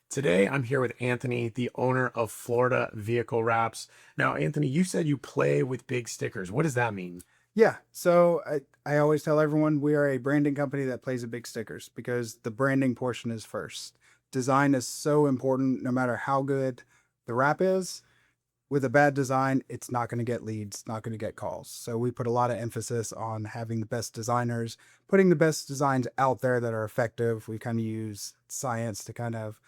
Today, I'm here with Anthony, the owner of Florida Vehicle Wraps. Now, Anthony, you said you play with big stickers. What does that mean? Yeah. So I always tell everyone we are a branding company that plays with big stickers because the branding portion is first. Design is so important no matter how good the wrap is. With a bad design, it's not going to get leads, not going to get calls. So we put a lot of emphasis on having the best designers, putting the best designs out there that are effective. We kind of use science to kind of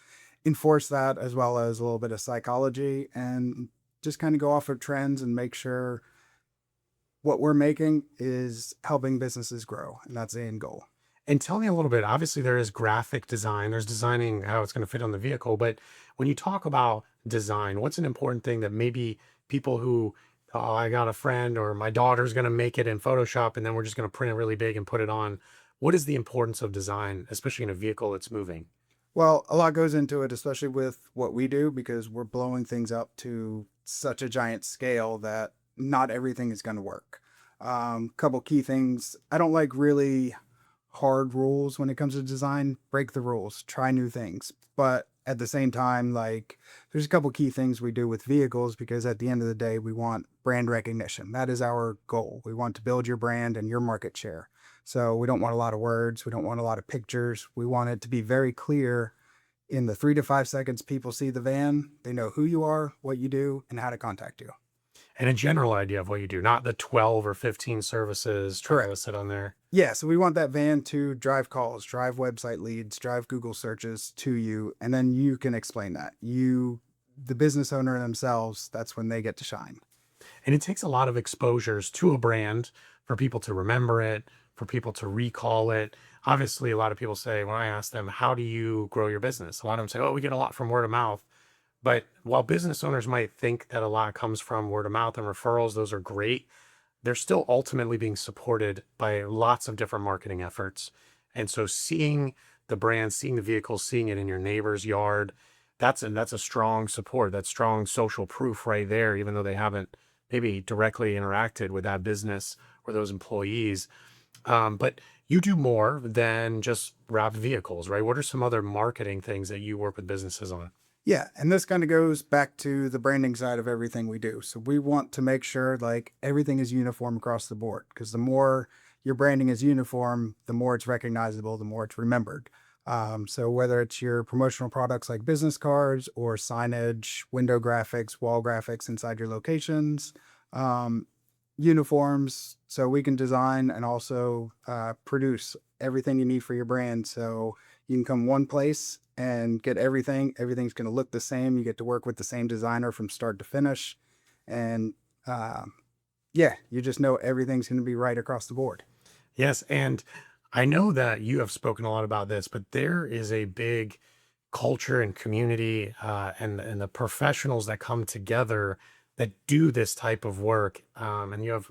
enforce that as well as a little bit of psychology and just kind of go off of trends and make sure what we're making is helping businesses grow, and that's the end goal. And tell me a little bit. Obviously, there is graphic design, there's designing how it's going to fit on the vehicle. But when you talk about design, what's an important thing that maybe people who, oh, I got a friend or my daughter's going to make it in Photoshop and then we're just going to print it really big and put it on? What is the importance of design, especially in a vehicle that's moving? Well, a lot goes into it, especially with what we do, because we're blowing things up to such a giant scale that not everything is going to work. Couple key things. I don't like really hard rules when it comes to design. Break the rules, try new things. But at the same time, like there's a couple key things we do with vehicles because at the end of the day, we want brand recognition. That is our goal. We want to build your brand and your market share. So we don't want a lot of words. We don't want a lot of pictures. We want it to be very clear in the 3 to 5 seconds people see the van, they know who you are, what you do, and how to contact you. And a general idea of what you do, not the 12 or 15 services trying to Correct. sit on there. Yeah, so we want that van to drive calls, drive website leads, drive Google searches to you, and then you can explain that. The business owner themselves, that's when they get to shine. And it takes a lot of exposures to a brand for people to remember it, for people to recall it. Obviously, a lot of people say, when I ask them, how do you grow your business? A lot of them say, oh, we get a lot from word of mouth. But while business owners might think that a lot comes from word of mouth and referrals, those are great. They're still ultimately being supported by lots of different marketing efforts. And so seeing the brand, seeing the vehicle, seeing it in your neighbor's yard, that's a strong support. That's strong social proof right there, even though they haven't maybe directly interacted with that business or those employees. But you do more than just wrap vehicles, right? What are some other marketing things that you work with businesses on? Yeah, and this kind of goes back to the branding side of everything we do. So we want to make sure like everything is uniform across the board because the more your branding is uniform, the more it's recognizable, the more it's remembered. So whether it's your promotional products like business cards or signage, window graphics, wall graphics inside your locations, um, uniforms, so we can design and also produce everything you need for your brand. So you can come one place and get everything. Everything's going to look the same. You get to work with the same designer from start to finish. And uh, yeah, you just know everything's going to be right across the board. Yes, and I know that you have spoken a lot about this, but there is a big culture and community, and the professionals that come together that do this type of work. And you have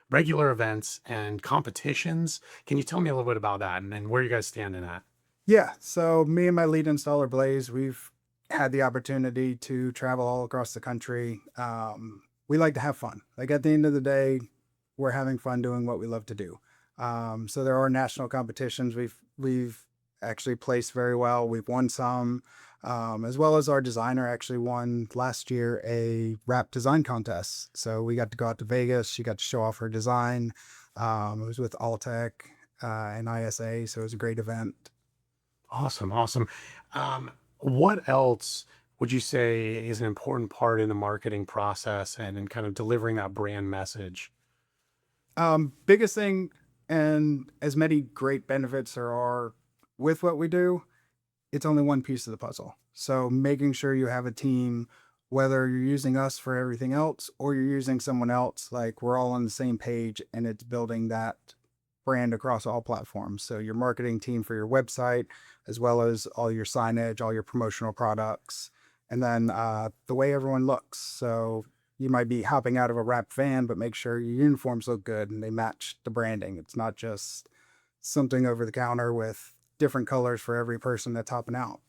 regular events and competitions. Can you tell me a little bit about that and where you guys stand in that? Yeah. So me and my lead installer, Blaze, we've had the opportunity to travel all across the country. We like to have fun. Like at the end of the day, we're having fun doing what we love to do. So there are national competitions. We've actually placed very well. We've won some, as well as our designer actually won last year a wrap design contest. So we got to go out to Vegas. She got to show off her design. It was with Alltech and ISA, so it was a great event. Awesome, awesome. What else would you say is an important part in the marketing process and in kind of delivering that brand message? Biggest thing, and as many great benefits there are with what we do, it's only one piece of the puzzle. So making sure you have a team, whether you're using us for everything else or you're using someone else, like we're all on the same page and it's building that brand across all platforms. So your marketing team for your website, as well as all your signage, all your promotional products, and then the way everyone looks. So you might be hopping out of a wrapped van, but make sure your uniforms look good and they match the branding. It's not just something over the counter with different colors for every person that's hopping out.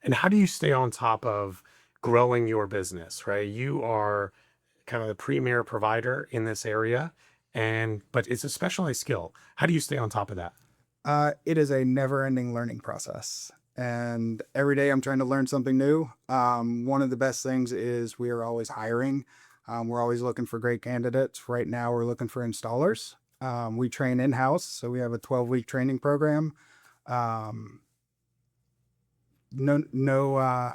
And how do you stay on top of growing your business, right? You are kind of the premier provider in this area, and but it's a specialized skill. How do you stay on top of that? It is a never ending learning process. and every day I'm trying to learn something new. One of the best things is we are always hiring. We're always looking for great candidates. Right now, we're looking for installers. We train in-house, so we have a 12-week training program. Um, no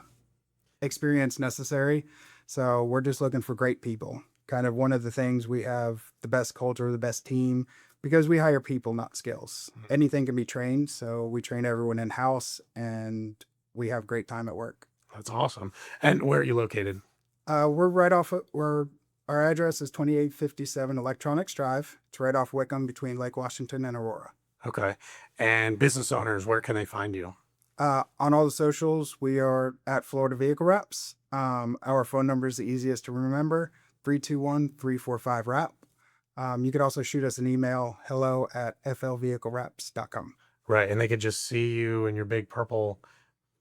experience necessary. So we're just looking for great people. Kind of one of the things, we have the best culture, the best team, because we hire people, not skills. Anything can be trained. So we train everyone in-house, and we have great time at work. That's awesome. And where are you located? We're right off our address is 2857 Electronics Drive. It's right off Wickham between Lake Washington and Aurora. Okay. And business owners, where can they find you? On all the socials, we are at Florida Vehicle Wraps. Our phone number is the easiest to remember, 321-345-WRAP. You could also shoot us an email, hello@flvehiclewraps.com. Right. And they could just see you in your big purple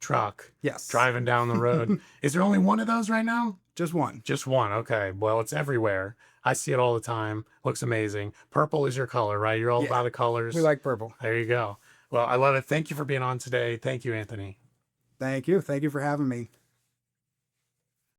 truck Yes. driving down the road. Is there only one of those right now? Just one. Just one. Okay. Well, it's everywhere. I see it all the time. Looks amazing. Purple is your color, right? You're all Yeah. about the colors. We like purple. There you go. Well, I love it. Thank you for being on today. Thank you, Anthony. Thank you. Thank you for having me.